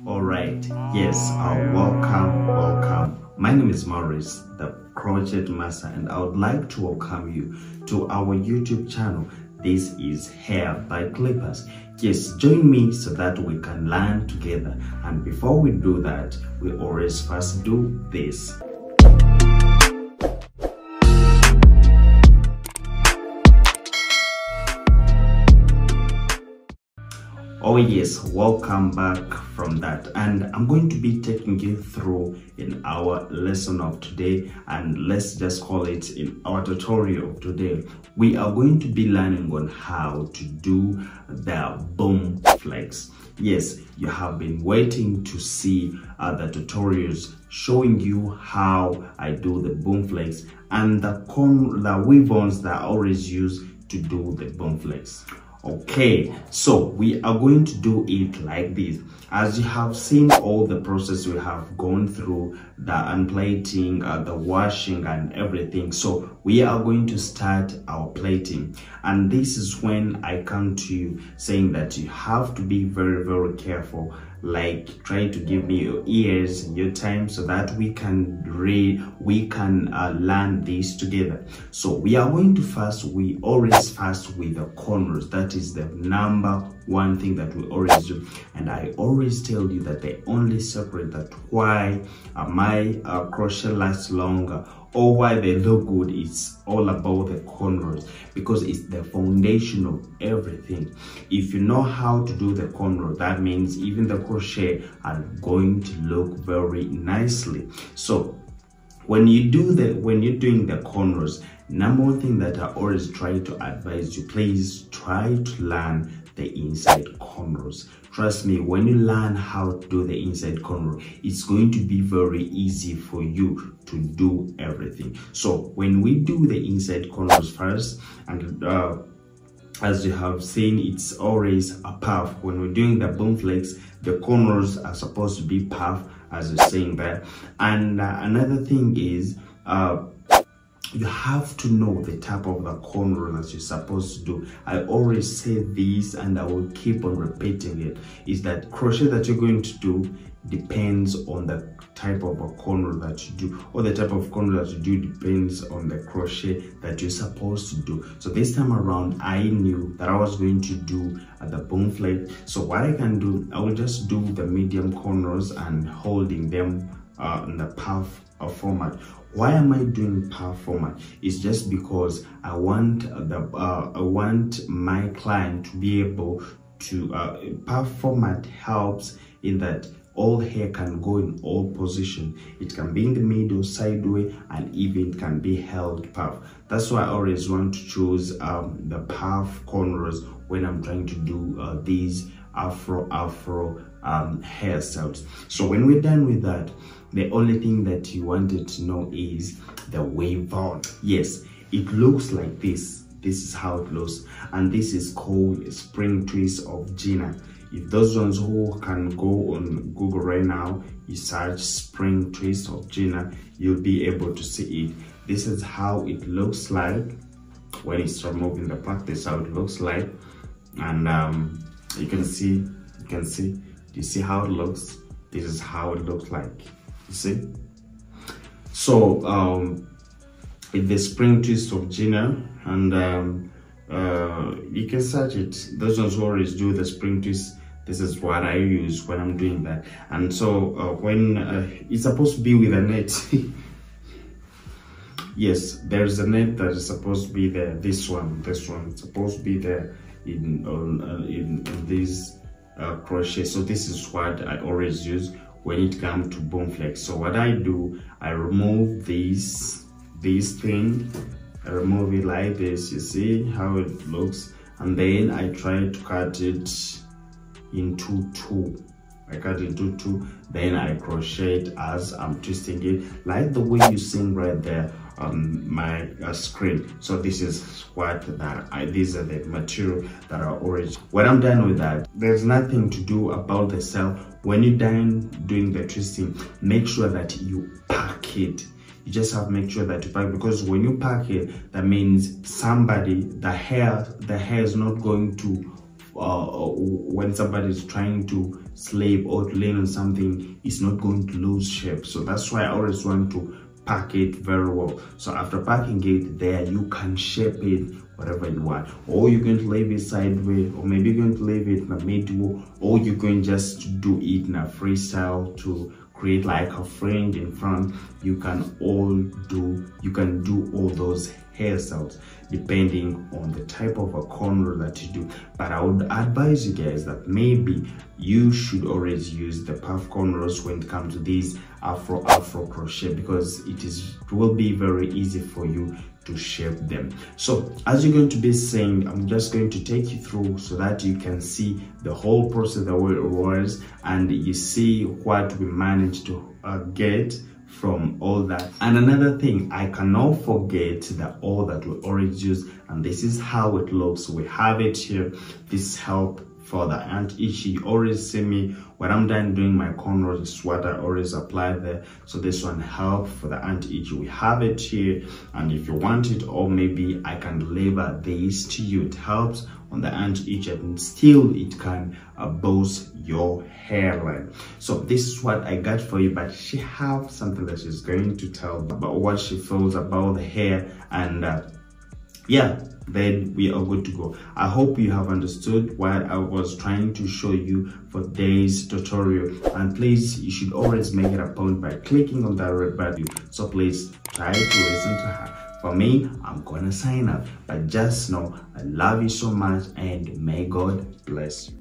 Alright, yes, welcome. My name is Maurice, the crochet master, and I would like to welcome you to our YouTube channel. This is Hair by Clippers. Yes, join me so that we can learn together. And before we do that, we always first do this. Oh yes, welcome back from that, and I'm going to be taking you through in our lesson of today, and let's just call it in our tutorial of today. We are going to be learning on how to do the boom flex. Yes, you have been waiting to see the tutorials showing you how I do the boom flex and the weave-ons that I always use to do the boom flex. Okay, so we are going to do it like this. As you have seen all the process we have gone through, the unplating, the washing and everything. So we are going to start our plating, and this is when I come to you saying that you have to be very careful. Like, try to give me your ears and your time so that we can learn this together. So we are going to we always fast with the corners. That is the number one thing that we always do, and I always tell you that the only secret that why my crochet lasts longer or why they look good is all about the corners, because it's the foundation of everything. If you know how to do the corner, that means even the crochet are going to look very nicely. So when you're doing the corners, number one thing that I always try to advise you, please try to learn the inside corners. Trust me, when you learn how to do the inside corner, it's going to be very easy for you to do everything. So when we do the inside corners first, and as you have seen, it's always a puff. When we're doing the boom flex, the corners are supposed to be puff, as you're saying that. And another thing is, you have to know the type of the corner that you're supposed to do. I always say this, and I will keep on repeating it, is that crochet that you're going to do depends on the type of a corner that you do, or the type of corner that you do depends on the crochet that you're supposed to do. So this time around, I knew that I was going to do the boom flex. So what I can do, I will just do the medium corners and holding them in the puff format. Why am I doing puff format? It's just because I want my client to be able to puff format helps in that all hair can go in all positions. It can be in the middle, sideways, and even can be held puff. That's why I always want to choose the puff corners when I'm trying to do these afro hairstyles. So when we're done with that, the only thing that you wanted to know is the wave on. Yes, it looks like this. This is how it looks, and this is called spring twist of Gina. If those ones who can go on Google right now, you search spring twist of Gina, you'll be able to see it. This is how it looks like when it's removing the pack. This is how it looks like, and you can see. Do you see how it looks? This is how it looks like. You see? So with the spring twist of Gina, and you can search it. Those ones who always do the spring twist, this is what I use when I'm doing that. And so when it's supposed to be with a net. Yes, there's a net that is supposed to be there. This one is supposed to be there in this crochet. So this is what I always use when it comes to boom flex. So what I do, I remove this thing. I remove it like this. You see how it looks, and then I try to cut it into two. I cut it into two, then I crochet it as I'm twisting it, like the way you see right there on my screen. So this is what these are the material that are orange. When I'm done with that, there's nothing to do about the cell. When you're done doing the twisting, make sure that you pack it. You just have to make sure that you pack, because when you pack it, that means the hair is not going to when somebody is trying to slave or to lean on something, it's not going to lose shape. So that's why I always want to pack it very well. So after packing it there, you can shape it whatever you want, or you're going to leave it sideways, or maybe you're going to leave it in the middle, or you're going just do it in a freestyle to create like a fringe in front. You can do all those hairstyles depending on the type of a cornrow that you do. But I would advise you guys that maybe you should always use the puff cornrows when it comes to these afro crochet, because it will be very easy for you to shape them. So as you're going to be saying, I'm just going to take you through so that you can see the whole process, the way it was, and you see what we managed to get from all that. And another thing, I cannot forget the all that we already used, and this is how it looks. We have it here. This help for the Aunt Itchy. You always see me when I'm done doing my cornrows, this is what I always apply there. So this one help for the Aunt Itchy. We have it here, and if you want it, or maybe I can deliver this to you. It helps on the Aunt Itchy, and still it can boost your hairline. So this is what I got for you, but she have something that she's going to tell about what she feels about the hair, and yeah, then we are good to go. I hope you have understood what I was trying to show you for today's tutorial, and please, you should always make it a point by clicking on that red button. So please try to listen to her. For me, I'm gonna sign up, but just know I love you so much, and may God bless you.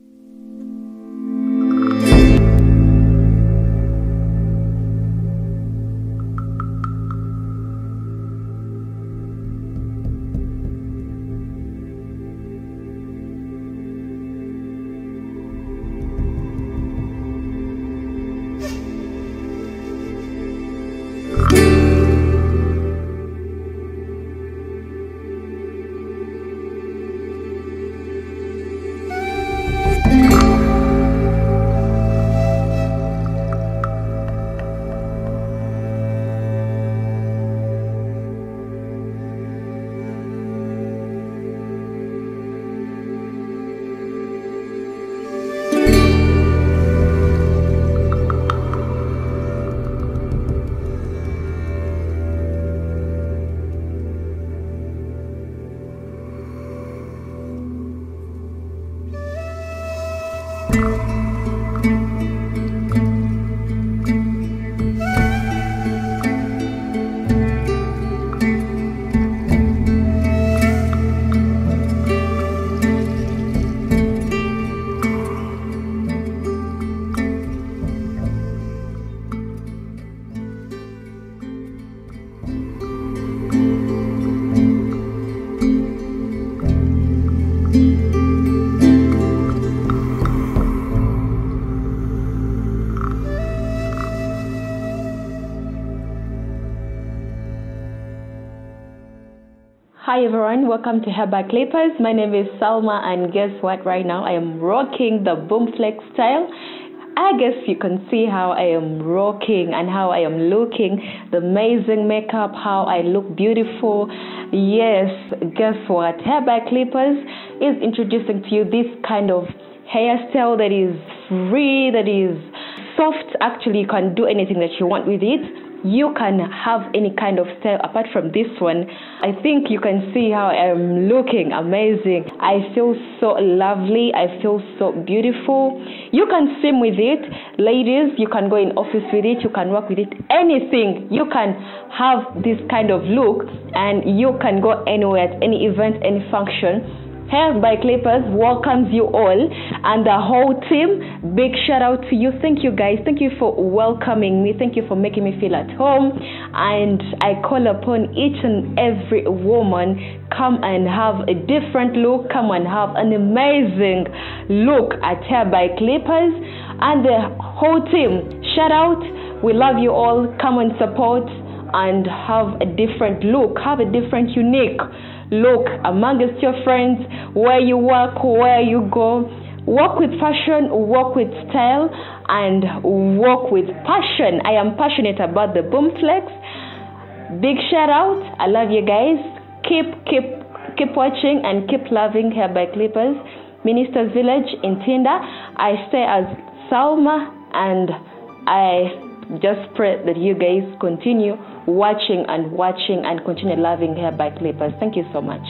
Hi everyone, welcome to Hair by Clippers. My name is Salma, and guess what? Right now I am rocking the boom flex style. I guess you can see how I am rocking and how I am looking, the amazing makeup, how I look beautiful. Yes, guess what? Hair by Clippers is introducing to you this kind of hairstyle that is free, that is soft. Actually, you can do anything that you want with it. You can have any kind of style apart from this one. I think you can see how I'm looking amazing. I feel so lovely. I feel so beautiful. You can swim with it. Ladies, you can go in office with it. You can work with it. Anything. You can have this kind of look, and you can go anywhere, at any event, any function. Hair by Clippers welcomes you all, and the whole team. Big shout out to you. Thank you guys. Thank you for welcoming me. Thank you for making me feel at home. And I call upon each and every woman, come and have a different look. Come and have an amazing look at Hair by Clippers. And the whole team, shout out. We love you all. Come and support and have a different look. Have a different, unique look amongst your friends, where you work, where you go. Walk with fashion, walk with style, and walk with passion. I am passionate about the boom flex. Big shout out. I love you guys. Keep watching and keep loving Hair by Clippers. Ministers Village in Tinda. I stay as Salma, and I just pray that you guys continue watching and continue loving Hair by Clippers. Thank you so much.